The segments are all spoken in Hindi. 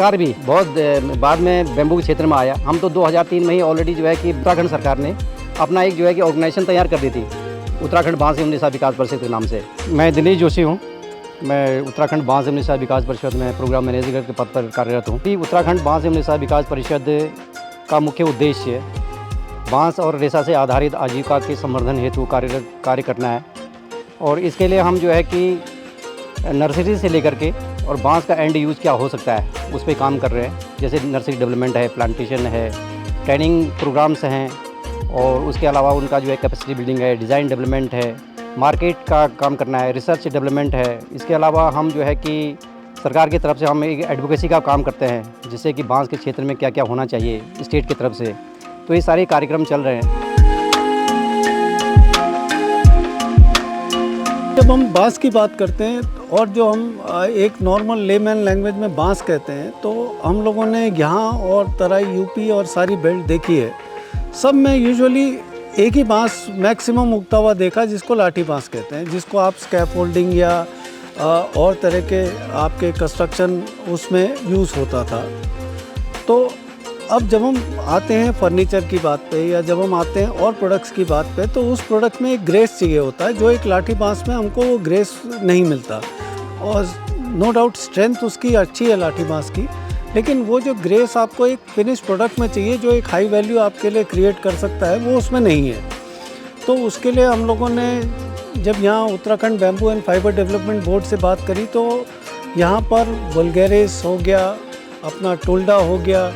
सरकार भी बहुत बाद में बेम्बू के क्षेत्र में आया। हम तो 2003 में ही ऑलरेडी जो है कि उत्तराखंड सरकार ने अपना एक जो है कि ऑर्गेनाइजेशन तैयार कर दी थी, उत्तराखंड बांस एवं निशा विकास परिषद के नाम से। मैं दिनेश जोशी हूँ। मैं उत्तराखंड बांस एवं निशा विकास परिषद में प्रोग्राम मैनेजर के पद पर कार्यरत हूँ। उत्तराखंड बांस एवं निशा विकास परिषद का मुख्य उद्देश्य बांस और रेशा से आधारित आजीविका के संवर्धन हेतु कार्य करना है। और इसके लिए हम जो है कि नर्सरी से लेकर के और बांस का एंड यूज़ क्या हो सकता है उस पर काम कर रहे हैं। जैसे नर्सरी डेवलपमेंट है, प्लांटेशन है, ट्रेनिंग प्रोग्राम्स हैं, और उसके अलावा उनका जो है कैपेसिटी बिल्डिंग है, डिज़ाइन डेवलपमेंट है, मार्केट का काम करना है, रिसर्च डेवलपमेंट है। इसके अलावा हम जो है कि सरकार की तरफ से हम एक एडवोकेसी का काम करते हैं, जिससे कि बांस के क्षेत्र में क्या क्या होना चाहिए स्टेट की तरफ से। तो ये सारे कार्यक्रम चल रहे हैं। जब हम बांस की बात करते हैं और जो हम एक नॉर्मल लेमैन लैंग्वेज में बांस कहते हैं, तो हम लोगों ने यहाँ और तराई यूपी और सारी बेल्ट देखी है। सब में यूजुअली एक ही बांस मैक्सिमम उगता हुआ देखा, जिसको लाठी बांस कहते हैं, जिसको आप स्कैफोल्डिंग या और तरह के आपके कंस्ट्रक्शन उसमें यूज़ होता था। तो अब जब हम आते हैं फर्नीचर की बात पे या जब हम आते हैं और प्रोडक्ट्स की बात पे, तो उस प्रोडक्ट में एक ग्रेस चाहिए होता है, जो एक लाठी बांस में हमको वो ग्रेस नहीं मिलता। और नो डाउट स्ट्रेंथ उसकी अच्छी है लाठी बांस की, लेकिन वो जो ग्रेस आपको एक फिनिश प्रोडक्ट में चाहिए, जो एक हाई वैल्यू आपके लिए क्रिएट कर सकता है, वो उसमें नहीं है। तो उसके लिए हम लोगों ने जब यहाँ Uttarakhand bamboo and fibre development board से बात करी, तो यहाँ पर वल्गैरिस हो गया, अपना टोल्डा हो गया,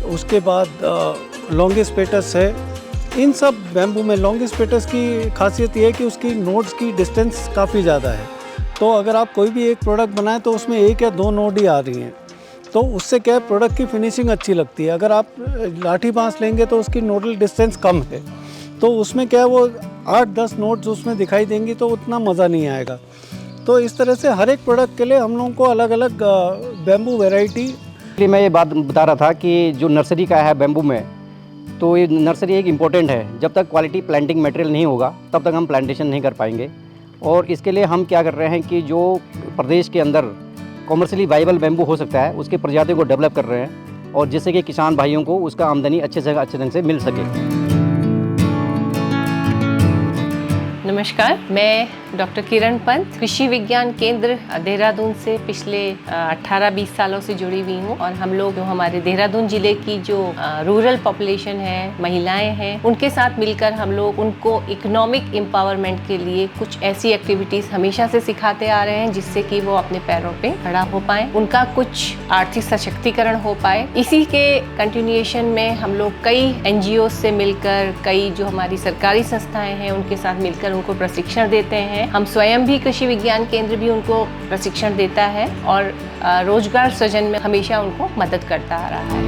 उसके बाद लॉन्गिस्पेटस है। इन सब बैम्बू में लॉन्गिस्पेटस की खासियत ये है कि उसकी नोड्स की डिस्टेंस काफ़ी ज़्यादा है। तो अगर आप कोई भी एक प्रोडक्ट बनाएं तो उसमें एक या दो नोड ही आ रही हैं, तो उससे क्या है, प्रोडक्ट की फिनिशिंग अच्छी लगती है। अगर आप लाठी बांस लेंगे तो उसकी नोडल डिस्टेंस कम है, तो उसमें क्या है, वो 8-10 नोड्स उसमें दिखाई देंगी, तो उतना मज़ा नहीं आएगा। तो इस तरह से हर एक प्रोडक्ट के लिए हम लोगों को अलग अलग बैम्बू वेराइटी। मैं ये बात बता रहा था कि जो नर्सरी का है बैम्बू में, तो ये नर्सरी एक इम्पोर्टेंट है। जब तक क्वालिटी प्लांटिंग मटेरियल नहीं होगा तब तक हम प्लांटेशन नहीं कर पाएंगे। और इसके लिए हम क्या कर रहे हैं कि जो प्रदेश के अंदर कॉमर्शियली वाइबल बैम्बू हो सकता है, उसके प्रजातियों को डेवलप कर रहे हैं, और जिससे कि किसान भाइयों को उसका आमदनी अच्छे ढंग से मिल सके। नमस्कार, मैं डॉक्टर किरण पंत कृषि विज्ञान केंद्र देहरादून से पिछले 18-20 सालों से जुड़ी हुई हूँ। और हम लोग जो हमारे देहरादून जिले की जो रूरल पॉपुलेशन है, महिलाएं हैं, उनके साथ मिलकर हम लोग उनको इकोनॉमिक एम्पावरमेंट के लिए कुछ ऐसी एक्टिविटीज़ हमेशा से सिखाते आ रहे हैं, जिससे कि वो अपने पैरों पे खड़ा हो पाए, उनका कुछ आर्थिक सशक्तिकरण हो पाए। इसी के कंटिन्यूएशन में हम लोग कई NGO से मिलकर, कई जो हमारी सरकारी संस्थाएं हैं उनके साथ मिलकर उनको प्रशिक्षण देते हैं। हम स्वयं भी कृषि विज्ञान केंद्र भी उनको प्रशिक्षण देता है और रोजगार सृजन में हमेशा उनको मदद करता आ रहा है।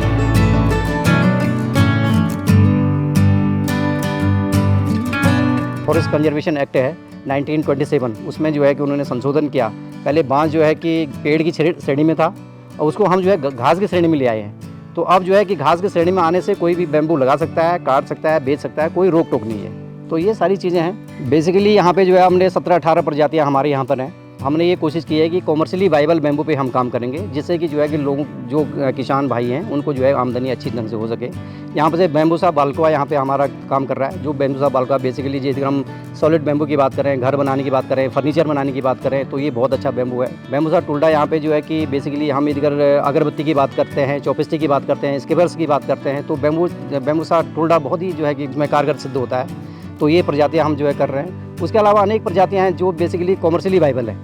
फॉरेस्ट कंजर्वेशन एक्ट है 1927, उसमें जो है कि उन्होंने संशोधन किया। पहले बांस जो है कि पेड़ की श्रेणी में था, और उसको हम जो है घास की श्रेणी में ले आए हैं। तो अब जो है कि घास की श्रेणी में आने से कोई भी बैम्बू लगा सकता है, काट सकता है, बेच सकता है, कोई रोक टोक नहीं है। तो ये सारी चीज़ें हैं। बेसिकली यहाँ पे जो है हमने 17-18 प्रजातियाँ हमारे यहाँ पर हैं। हमने ये कोशिश की है कि कॉमर्शियली वाइबल बैम्बू पे हम काम करेंगे, जिससे कि जो है कि लोग जो किसान भाई हैं उनको जो है आमदनी अच्छी ढंग से हो सके। यहाँ पे से बैम्बूसा बाल्कोआ यहाँ पे हमारा काम कर रहा है। जो बैम्बूसा बाल्कोआ बेसिकली जैसे हम सॉलिड बैम्बू की बात करें, घर बनाने की बात करें, फर्नीचर बनाने की बात करें, तो ये बहुत अच्छा बैम्बू है। बैम्बूसा टोल्डा यहाँ पे जो है कि बेसिकली हम इधर अगरबत्ती की बात करते हैं, चौपिस्टिक की बात करते हैं, स्किवर्स की बात करते हैं, तो बैम्बूसा टोल्डा बहुत ही जो है कि इसमें कारगर सिद्ध होता है। तो ये प्रजातियाँ हम जो है कर रहे हैं। उसके अलावा अनेक प्रजातियाँ हैं जो बेसिकली कॉमर्शियली वाइबल है,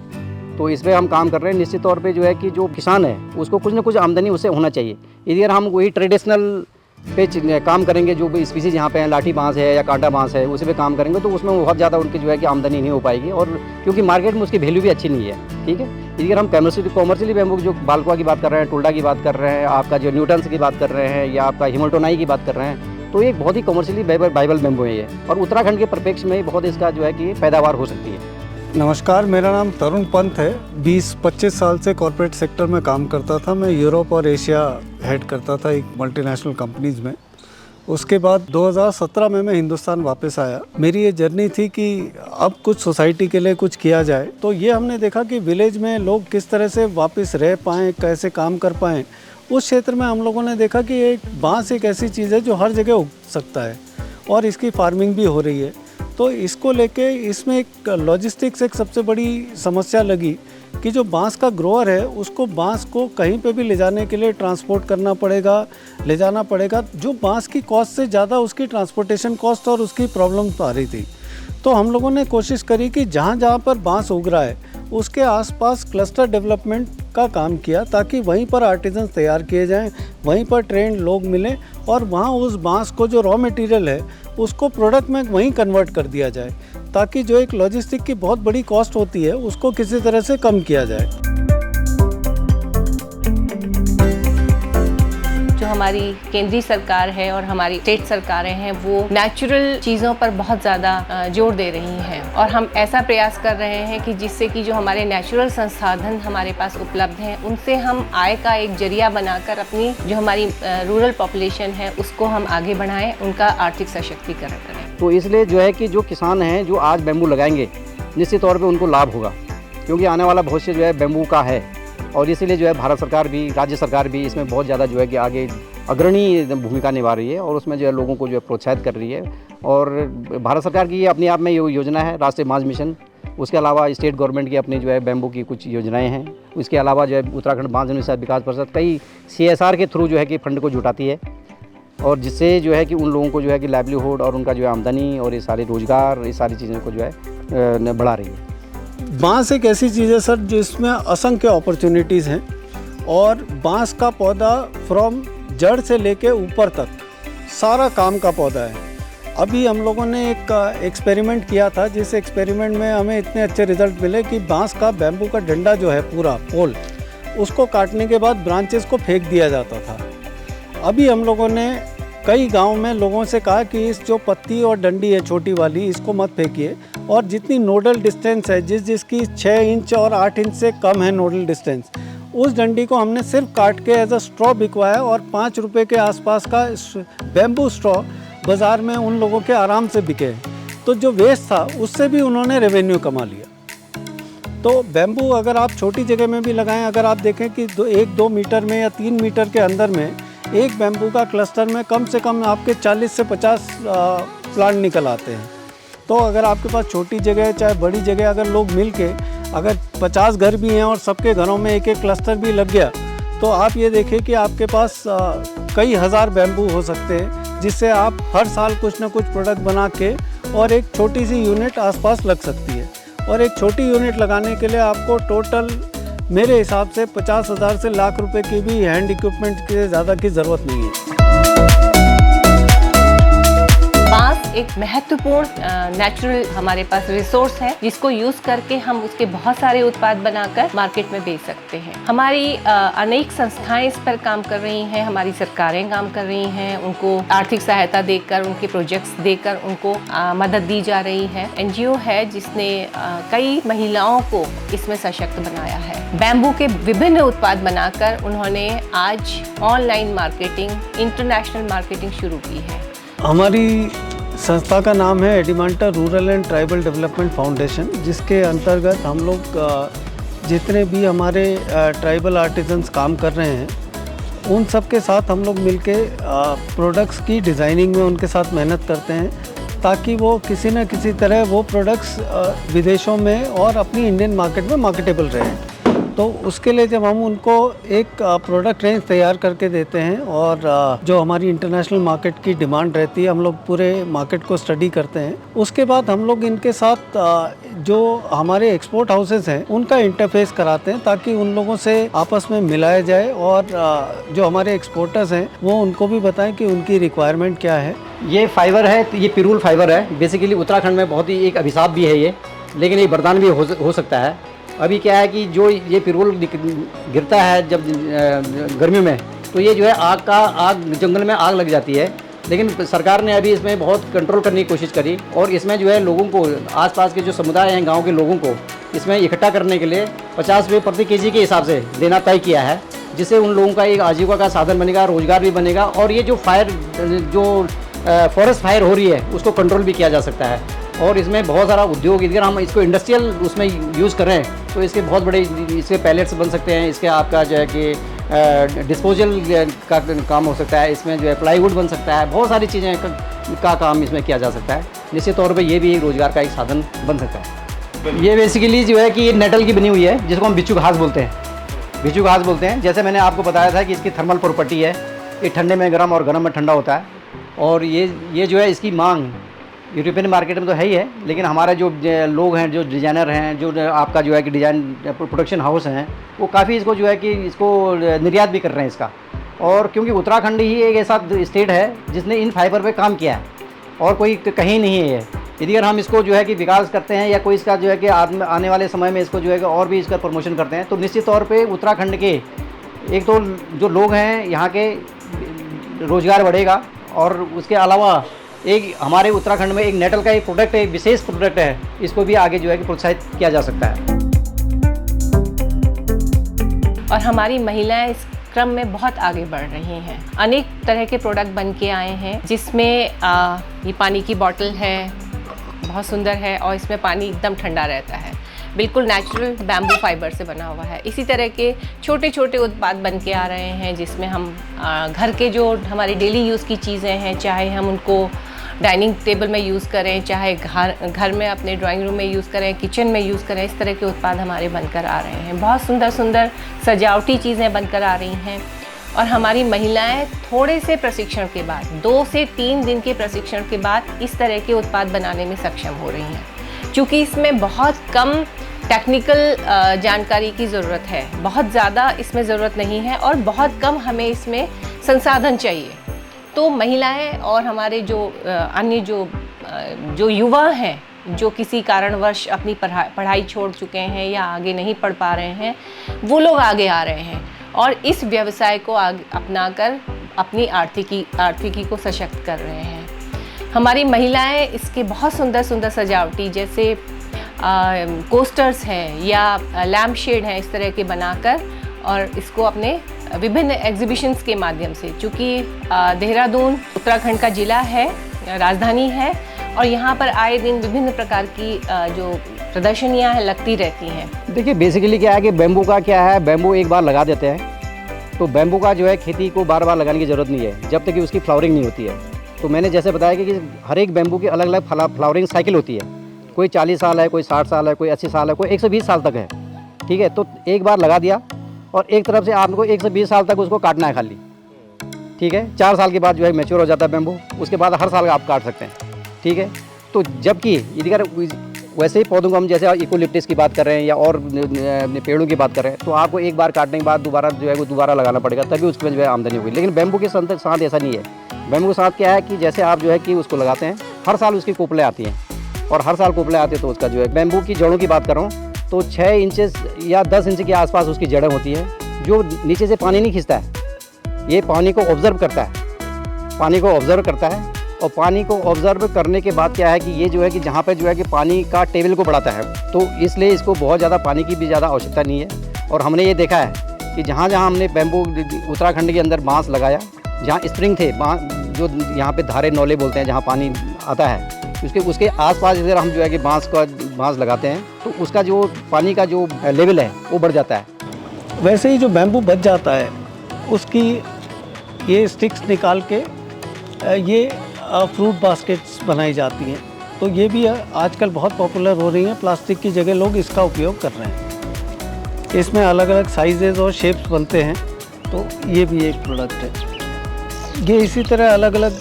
तो इस पर हम काम कर रहे हैं। निश्चित तौर पे जो है कि जो किसान है उसको कुछ ना कुछ आमदनी उससे होना चाहिए। इधर हम वही ट्रेडिशनल पे काम करेंगे, जो स्पीसीज यहाँ पे हैं, लाठी बांस है या कांटा बांस है, उसी पे काम करेंगे, तो उसमें बहुत ज़्यादा उनकी जो है कि आमदनी नहीं हो पाएगी, और क्योंकि मार्केट में उसकी वैल्यू भी अच्छी नहीं है। ठीक है, इधर हम कॉमर्शियली बैम्बू जो बाल्कोआ की बात कर रहे हैं, टोल्डा की बात कर रहे हैं, आपका जो न्यूटन्स की बात कर रहे हैं, या आपका हिमल्टोनाई की बात कर रहे हैं, तो ये बहुत ही कॉमर्शियली वाइबल बैम्बू है ये, और उत्तराखंड के परिप्रेक्ष्य में बहुत इसका जो है कि पैदावार हो सकती है। नमस्कार, मेरा नाम तरुण पंत है। 20-25 साल से कॉर्पोरेट सेक्टर में काम करता था। मैं यूरोप और एशिया हेड करता था एक मल्टीनेशनल कंपनीज़ में। उसके बाद 2017 में मैं हिंदुस्तान वापस आया। मेरी ये जर्नी थी कि अब कुछ सोसाइटी के लिए कुछ किया जाए। तो ये हमने देखा कि विलेज में लोग किस तरह से वापस रह पाएँ, कैसे काम कर पाएँ, उस क्षेत्र में हम लोगों ने देखा कि एक बांस एक ऐसी चीज़ है जो हर जगह उग सकता है और इसकी फार्मिंग भी हो रही है। तो इसको लेके इसमें एक लॉजिस्टिक्स एक सबसे बड़ी समस्या लगी कि जो बांस का ग्रोअर है उसको बांस को कहीं पे भी ले जाने के लिए ट्रांसपोर्ट करना पड़ेगा, ले जाना पड़ेगा, जो बांस की कॉस्ट से ज़्यादा उसकी ट्रांसपोर्टेशन कॉस्ट और उसकी प्रॉब्लम आ रही थी। तो हम लोगों ने कोशिश करी कि जहाँ जहाँ पर बांस उग रहा है उसके आसपास क्लस्टर डेवलपमेंट का काम किया, ताकि वहीं पर आर्टिजन्स तैयार किए जाएं, वहीं पर ट्रेंड लोग मिलें और वहाँ उस बांस को जो रॉ मटेरियल है उसको प्रोडक्ट में वहीं कन्वर्ट कर दिया जाए, ताकि जो एक लॉजिस्टिक की बहुत बड़ी कॉस्ट होती है उसको किसी तरह से कम किया जाए। जो हमारी केंद्रीय सरकार है और हमारी स्टेट सरकारें हैं वो नेचुरल चीज़ों पर बहुत ज़्यादा जोर दे रही हैं और हम ऐसा प्रयास कर रहे हैं कि जिससे कि जो हमारे नेचुरल संसाधन हमारे पास उपलब्ध हैं उनसे हम आय का एक जरिया बनाकर अपनी जो हमारी रूरल पॉपुलेशन है उसको हम आगे बढ़ाएं, उनका आर्थिक सशक्तिकरण करें। तो इसलिए जो है कि जो किसान हैं जो आज बैम्बू लगाएंगे निश्चित तौर पे उनको लाभ होगा, क्योंकि आने वाला भविष्य जो है बैम्बू का है और इसीलिए जो है भारत सरकार भी, राज्य सरकार भी इसमें बहुत ज़्यादा जो है कि आगे अग्रणी भूमिका निभा रही है और उसमें जो है लोगों को जो है प्रोत्साहित कर रही है। और भारत सरकार की अपने आप में ये योजना है राष्ट्रीय बांस मिशन, उसके अलावा स्टेट गवर्नमेंट की अपनी जो है बैम्बू की कुछ योजनाएं हैं, उसके अलावा जो है उत्तराखंड बांस विकास परिषद कई CSR के थ्रू जो है कि फंड को जुटाती है और जिससे जो है कि उन लोगों को जो है कि लाइवलीहुड और उनका जो है आमदनी और ये सारे रोज़गार, ये सारी चीज़ों को जो है बढ़ा रही है। बांस एक ऐसी चीज़ है सर जिसमें असंख्य अपॉर्चुनिटीज़ हैं और बांस का पौधा फ्रॉम जड़ से लेके ऊपर तक सारा काम का पौधा है। अभी हम लोगों ने एक एक्सपेरिमेंट किया था, जिस एक्सपेरिमेंट में हमें इतने अच्छे रिजल्ट मिले कि बांस का बैम्बू का डंडा जो है पूरा पोल, उसको काटने के बाद ब्रांचेस को फेंक दिया जाता था। अभी हम लोगों ने कई गांव में लोगों से कहा कि इस जो पत्ती और डंडी है छोटी वाली, इसको मत फेंकिए और जितनी नोडल डिस्टेंस है जिसकी 6 इंच और 8 इंच से कम है नोडल डिस्टेंस, उस डंडी को हमने सिर्फ काट के एज अ स्ट्रॉ बिकवाया और 5 रुपये के आसपास का बैम्बू स्ट्रॉ बाज़ार में उन लोगों के आराम से बिके। तो जो वेस्ट था उससे भी उन्होंने रेवेन्यू कमा लिया। तो बैम्बू अगर आप छोटी जगह में भी लगाएं, अगर आप देखें कि 1-2 मीटर में या 3 मीटर के अंदर में एक बैम्बू का क्लस्टर में कम से कम आपके 40 से 50 प्लांट निकल आते हैं। तो अगर आपके पास छोटी जगह है चाहे बड़ी जगह, अगर लोग मिल के अगर 50 घर भी हैं और सबके घरों में एक क्लस्टर भी लग गया, तो आप ये देखें कि आपके पास कई हज़ार बैम्बू हो सकते हैं, जिससे आप हर साल कुछ ना कुछ प्रोडक्ट बना के और एक छोटी सी यूनिट आसपास लग सकती है। और एक छोटी यूनिट लगाने के लिए आपको टोटल मेरे हिसाब से 50,000 से लाख रुपए की भी हैंड इक्विपमेंट के ज़्यादा की ज़रूरत नहीं है। बांस एक महत्वपूर्ण नेचुरल हमारे पास रिसोर्स है जिसको यूज करके हम उसके बहुत सारे उत्पाद बनाकर मार्केट में बेच सकते हैं। हमारी अनेक संस्थाएं इस पर काम कर रही हैं, हमारी सरकारें काम कर रही हैं, उनको आर्थिक सहायता देकर, उनके प्रोजेक्ट्स देकर उनको मदद दी जा रही है। NGO है जिसने कई महिलाओं को इसमें सशक्त बनाया है। बैम्बू के विभिन्न उत्पाद बनाकर उन्होंने आज ऑनलाइन मार्केटिंग, इंटरनेशनल मार्केटिंग शुरू की है। हमारी संस्था का नाम है एडिमांटा rural and tribal development foundation, जिसके अंतर्गत हम लोग जितने भी हमारे ट्राइबल आर्टिजन्स काम कर रहे हैं उन सब के साथ हम लोग मिलके प्रोडक्ट्स की डिज़ाइनिंग में उनके साथ मेहनत करते हैं, ताकि वो किसी न किसी तरह वो प्रोडक्ट्स विदेशों में और अपनी इंडियन मार्केट में मार्केटेबल रहें। तो उसके लिए जब हम उनको एक प्रोडक्ट रेंज तैयार करके देते हैं और जो हमारी इंटरनेशनल मार्केट की डिमांड रहती है, हम लोग पूरे मार्केट को स्टडी करते हैं। उसके बाद हम लोग इनके साथ जो हमारे एक्सपोर्ट हाउसेस हैं उनका इंटरफेस कराते हैं, ताकि उन लोगों से आपस में मिलाया जाए और जो हमारे एक्सपोर्टर्स हैं वो उनको भी बताएं कि उनकी रिक्वायरमेंट क्या है। ये फाइबर है, ये पिरूल फाइबर है। बेसिकली उत्तराखंड में बहुत ही एक अभिशाप भी है ये, लेकिन ये वरदान भी हो सकता है। अभी क्या है कि जो ये पिरूल गिरता है जब गर्मियों में, तो ये जो है आग जंगल में आग लग जाती है। लेकिन सरकार ने अभी इसमें बहुत कंट्रोल करने की कोशिश करी और इसमें जो है लोगों को, आसपास के जो समुदाय हैं गांव के लोगों को इसमें इकट्ठा करने के लिए 50 रुपये प्रति केजी के हिसाब से देना तय किया है, जिससे उन लोगों का एक आजीविका का साधन बनेगा, रोजगार भी बनेगा और ये जो फॉरेस्ट फायर हो रही है उसको कंट्रोल भी किया जा सकता है। और इसमें बहुत सारा उद्योग, अगर हम इसको इंडस्ट्रियल उसमें यूज़ करें तो इसके बहुत बड़े इसके पैलेट्स बन सकते हैं, इसके आपका जो है कि डिस्पोजल का काम हो सकता है, इसमें जो है प्लाईवुड बन सकता है, बहुत सारी चीज़ें का काम इसमें किया जा सकता है। निश्चित तौर पे ये भी एक रोज़गार का एक साधन बन सकता है। ये बेसिकली जो है कि ये नेटल की बनी हुई है, जिसको हम बिच्छू घास बोलते हैं। बिच्छू घास बोलते हैं, जैसे मैंने आपको बताया था कि इसकी थर्मल प्रॉपर्टी है, ये ठंडे में गर्म और गर्म में ठंडा होता है। और ये जो है इसकी मांग यूरोपियन मार्केट में तो है ही है, लेकिन हमारे जो लोग हैं, जो डिज़ाइनर हैं, जो आपका जो है कि डिज़ाइन प्रोडक्शन हाउस हैं, वो काफ़ी इसको जो है कि इसको निर्यात भी कर रहे हैं इसका। और क्योंकि उत्तराखंड ही एक ऐसा स्टेट है जिसने इन फाइबर पे काम किया है और कोई कहीं नहीं है। यदि अगर हम इसको जो है कि विकास करते हैं या कोई इसका जो है कि आने वाले समय में इसको जो है कि और भी इसका प्रमोशन करते हैं, तो निश्चित तौर पे उत्तराखंड के एक तो जो लोग हैं यहाँ के रोज़गार बढ़ेगा, और उसके अलावा एक हमारे उत्तराखंड में एक नेटल का एक प्रोडक्ट है, एक विशेष प्रोडक्ट है, इसको भी आगे जो है कि प्रोत्साहित किया जा सकता है। और हमारी महिलाएं इस क्रम में बहुत आगे बढ़ रही हैं। अनेक तरह के प्रोडक्ट बन के आए हैं, जिसमें ये पानी की बॉटल है, बहुत सुंदर है, और इसमें पानी एकदम ठंडा रहता है, बिल्कुल नेचुरल बैम्बू फाइबर से बना हुआ है। इसी तरह के छोटे छोटे उत्पाद बन के आ रहे हैं, जिसमें हम घर के जो हमारे डेली यूज़ की चीज़ें हैं, चाहे हम उनको डाइनिंग टेबल में यूज़ करें, चाहे घर में अपने ड्राइंग रूम में यूज़ करें, किचन में यूज़ करें, इस तरह के उत्पाद हमारे बनकर आ रहे हैं। बहुत सुंदर सुंदर सजावटी चीज़ें बनकर आ रही हैं। और हमारी महिलाएं थोड़े से प्रशिक्षण के बाद, 2 से 3 दिन के प्रशिक्षण के बाद इस तरह के उत्पाद बनाने में सक्षम हो रही हैं। चूँकि इसमें बहुत कम टेक्निकल जानकारी की ज़रूरत है, बहुत ज़्यादा इसमें ज़रूरत नहीं है, और बहुत कम हमें इसमें संसाधन चाहिए। तो महिलाएं और हमारे जो अन्य जो युवा हैं, जो किसी कारणवश अपनी पढ़ाई छोड़ चुके हैं या आगे नहीं पढ़ पा रहे हैं, वो लोग आगे आ रहे हैं और इस व्यवसाय को अपनाकर अपनी आर्थिकी को सशक्त कर रहे हैं। हमारी महिलाएं इसके बहुत सुंदर सुंदर सजावटी, जैसे कोस्टर्स हैं या लैम्प शेड हैं, इस तरह के बनाकर, और इसको अपने विभिन्न एग्जीबिशंस के माध्यम से, चूँकि देहरादून उत्तराखंड का ज़िला है, राजधानी है, और यहाँ पर आए दिन विभिन्न प्रकार की जो प्रदर्शनियाँ हैं लगती रहती हैं। देखिए बेसिकली क्या है कि बैम्बू का क्या है, बैम्बू एक बार लगा देते हैं तो बैम्बू का जो है खेती को बार बार लगाने की ज़रूरत नहीं है, जब तक कि उसकी फ्लावरिंग नहीं होती है। तो मैंने जैसे बताया कि हर एक बैम्बू की अलग अलग फ्लावरिंग साइकिल होती है, कोई 40 साल है, कोई 60 साल है, कोई 80 साल है, कोई 120 साल तक है। ठीक है, तो एक बार लगा दिया और एक तरफ से आपको 120 साल तक उसको काटना है खाली। ठीक है, 4 साल के बाद जो है मैच्योर हो जाता है बैम्बू, उसके बाद हर साल आप काट सकते हैं। ठीक है, तो जबकि यदि अगर वैसे ही पौधों को हम जैसे यूकेलिप्टस की बात कर रहे हैं या और पेड़ों की बात कर रहे हैं, तो आपको एक बार काटने के बाद दोबारा जो है वो दोबारा लगाना पड़ेगा, तभी उसमें जो है आमदनी होगी। लेकिन बैम्बू के साथ ऐसा नहीं है। बैम्बू के साथ क्या है कि जैसे आप जो है कि उसको लगाते हैं, हर साल उसकी कोपलें आती हैं, और हर साल कोपलें आती है तो उसका जो है बैम्बू की जड़ों की बात कर रहा हूँ तो 6 इंचेस या 10 इंच के आसपास उसकी जड़ें होती हैं, जो नीचे से पानी नहीं खींचता है, ये पानी को ऑब्जर्व करता है, पानी को ऑब्जर्व करता है। और पानी को ऑब्जर्व करने के बाद क्या है कि ये जो है कि जहाँ पर जो है कि पानी का टेबल को बढ़ाता है, तो इसलिए इसको बहुत ज़्यादा पानी की भी ज़्यादा आवश्यकता नहीं है। और हमने ये देखा है कि जहाँ जहाँ हमने बैम्बू उत्तराखंड के अंदर बांस लगाया, जहाँ स्प्रिंग थे, जो यहाँ पे धारे नौले बोलते हैं, जहाँ पानी आता है, उसके आसपास अगर हम जो है कि बांस लगाते हैं तो उसका जो पानी का जो लेवल है वो बढ़ जाता है। वैसे ही जो बैम्बू बच जाता है, उसकी ये स्टिक्स निकाल के ये फ्रूट बास्केट्स बनाई जाती हैं। तो ये भी आजकल बहुत पॉपुलर हो रही हैं, प्लास्टिक की जगह लोग इसका उपयोग कर रहे हैं। इसमें अलग अलग साइजेज़ और शेप्स बनते हैं, तो ये भी एक प्रोडक्ट है। ये इसी तरह अलग अलग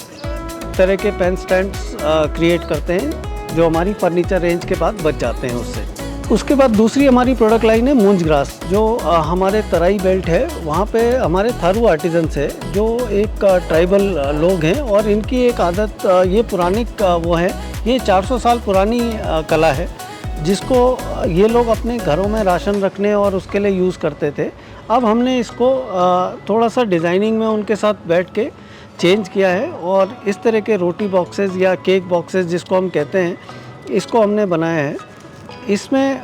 तरह के पेन स्टैंड्स क्रिएट करते हैं, जो हमारी फर्नीचर रेंज के बाद बच जाते हैं उससे। उसके बाद दूसरी हमारी प्रोडक्ट लाइन है मूंज ग्रास, जो हमारे तराई बेल्ट है, वहाँ पे हमारे थारू आर्टिजन्स है, जो एक ट्राइबल लोग हैं, और इनकी एक आदत, ये पुरानी वो है, ये 400 साल पुरानी कला है, जिसको ये लोग अपने घरों में राशन रखने और उसके लिए यूज़ करते थे। अब हमने इसको थोड़ा सा डिज़ाइनिंग में उनके साथ बैठ के चेंज किया है, और इस तरह के रोटी बॉक्सेस या केक बॉक्सेस जिसको हम कहते हैं, इसको हमने बनाया है। इसमें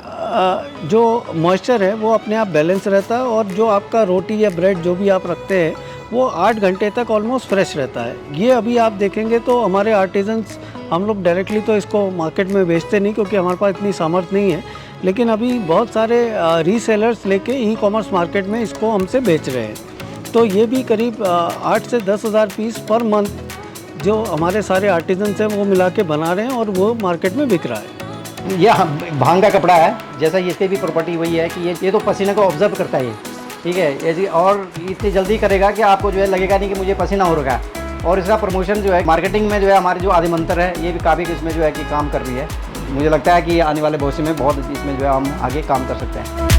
जो मॉइस्चर है वो अपने आप बैलेंस रहता है, और जो आपका रोटी या ब्रेड जो भी आप रखते हैं वो 8 घंटे तक ऑलमोस्ट फ्रेश रहता है। ये अभी आप देखेंगे तो हमारे आर्टिजन्स, हम लोग डायरेक्टली तो इसको मार्केट में बेचते नहीं, क्योंकि हमारे पास इतनी सामर्थ्य नहीं है, लेकिन अभी बहुत सारे रीसेलर्स लेके ई कॉमर्स मार्केट में इसको हमसे बेच रहे हैं। तो ये भी करीब 8 से 10 हज़ार पीस पर मंथ जो हमारे सारे आर्टिजन हैं वो मिला के बना रहे हैं और वो मार्केट में बिक रहा है। ये भांग का कपड़ा है, जैसा इसकी भी प्रॉपर्टी वही है कि ये तो पसीने को ऑब्जर्व करता है ये, ठीक है, ऐसी और इतनी जल्दी करेगा कि आपको जो है लगेगा नहीं कि मुझे पसीना हो रहा है। और इसका प्रमोशन जो है मार्केटिंग में जो है हमारी जो आदिमंतर है ये भी काफ़ी इसमें जो है कि काम कर रही है। मुझे लगता है कि आने वाले भविष्य में बहुत इसमें जो है हम आगे काम कर सकते हैं।